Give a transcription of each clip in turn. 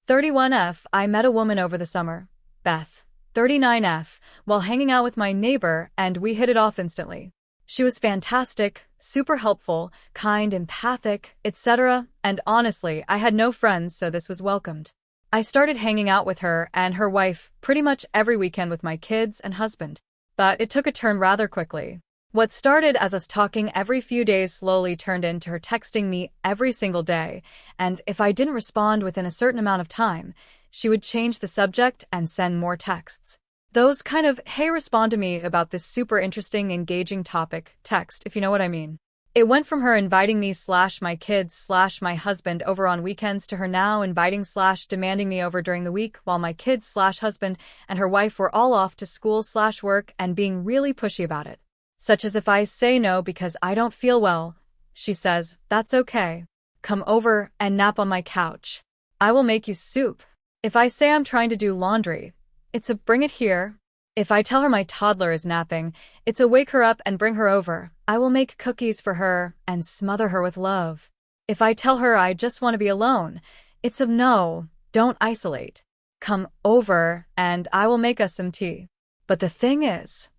31F, I met a woman over the summer, Beth. 39F, while hanging out with my neighbor, and we hit it off instantly. She was fantastic, super helpful, kind, empathic, etc., and honestly, I had no friends, so this was welcomed. I started hanging out with her and her wife pretty much every weekend with my kids and husband. But it took a turn rather quickly. What started as us talking every few days slowly turned into her texting me every single day, and if I didn't respond within a certain amount of time, she would change the subject and send more texts. Those kind of, hey, respond to me about this super interesting, engaging topic text, if you know what I mean. It went from her inviting me / my kids / my husband over on weekends to her now inviting / demanding me over during the week while my kids / husband and her wife were all off to school / work and being really pushy about it. Such as if I say no because I don't feel well, she says, that's okay. Come over and nap on my couch. I will make you soup. If I say I'm trying to do laundry, it's a bring it here. If I tell her my toddler is napping, it's a wake her up and bring her over. I will make cookies for her and smother her with love. If I tell her I just want to be alone, it's a no, don't isolate. Come over and I will make us some tea. But the thing is,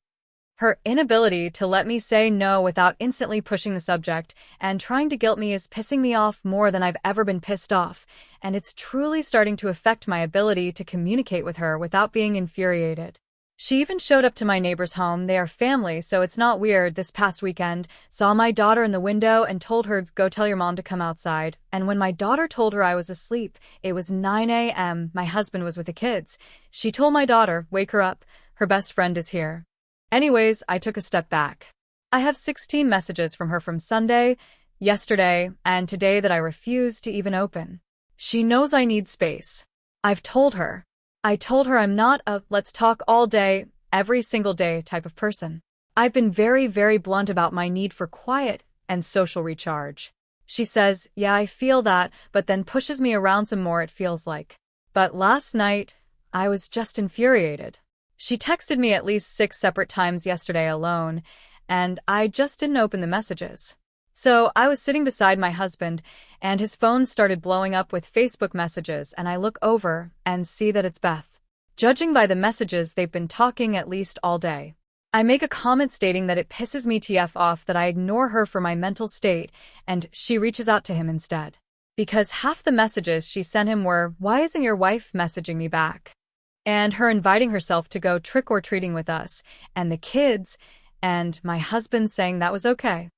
her inability to let me say no without instantly pushing the subject and trying to guilt me is pissing me off more than I've ever been pissed off, and it's truly starting to affect my ability to communicate with her without being infuriated. She even showed up to my neighbor's home. They are family, so it's not weird. This past weekend, saw my daughter in the window and told her, go tell your mom to come outside. And when my daughter told her I was asleep, it was 9 a.m. My husband was with the kids. She told my daughter, wake her up. Her best friend is here. Anyways, I took a step back. I have 16 messages from her from Sunday, yesterday, and today that I refuse to even open. She knows I need space. I've told her. I told her I'm not a let's talk all day, every single day type of person. I've been very, very blunt about my need for quiet and social recharge. She says, yeah, I feel that, but then pushes me around some more, it feels like. But last night, I was just infuriated. She texted me at least 6 separate times yesterday alone, and I just didn't open the messages. So I was sitting beside my husband, and his phone started blowing up with Facebook messages, and I look over and see that it's Beth. Judging by the messages, they've been talking at least all day. I make a comment stating that it pisses me TF off that I ignore her for my mental state, and she reaches out to him instead. Because half the messages she sent him were, why isn't your wife messaging me back? And her inviting herself to go trick-or-treating with us, and the kids, and my husband saying that was okay.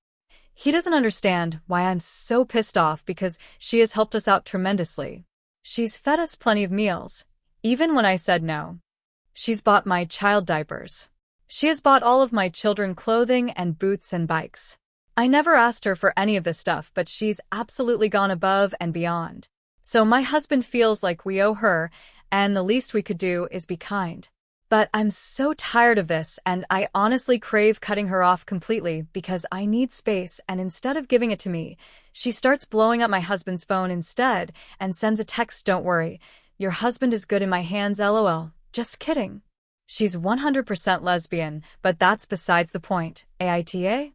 He doesn't understand why I'm so pissed off because she has helped us out tremendously. She's fed us plenty of meals, even when I said no. She's bought my child diapers. She has bought all of my children clothing and boots and bikes. I never asked her for any of this stuff, but she's absolutely gone above and beyond. So my husband feels like we owe her, and the least we could do is be kind. But I'm so tired of this, and I honestly crave cutting her off completely because I need space, and instead of giving it to me, she starts blowing up my husband's phone instead and sends a text, don't worry, your husband is good in my hands, lol. Just kidding. She's 100% lesbian, but that's besides the point. AITA?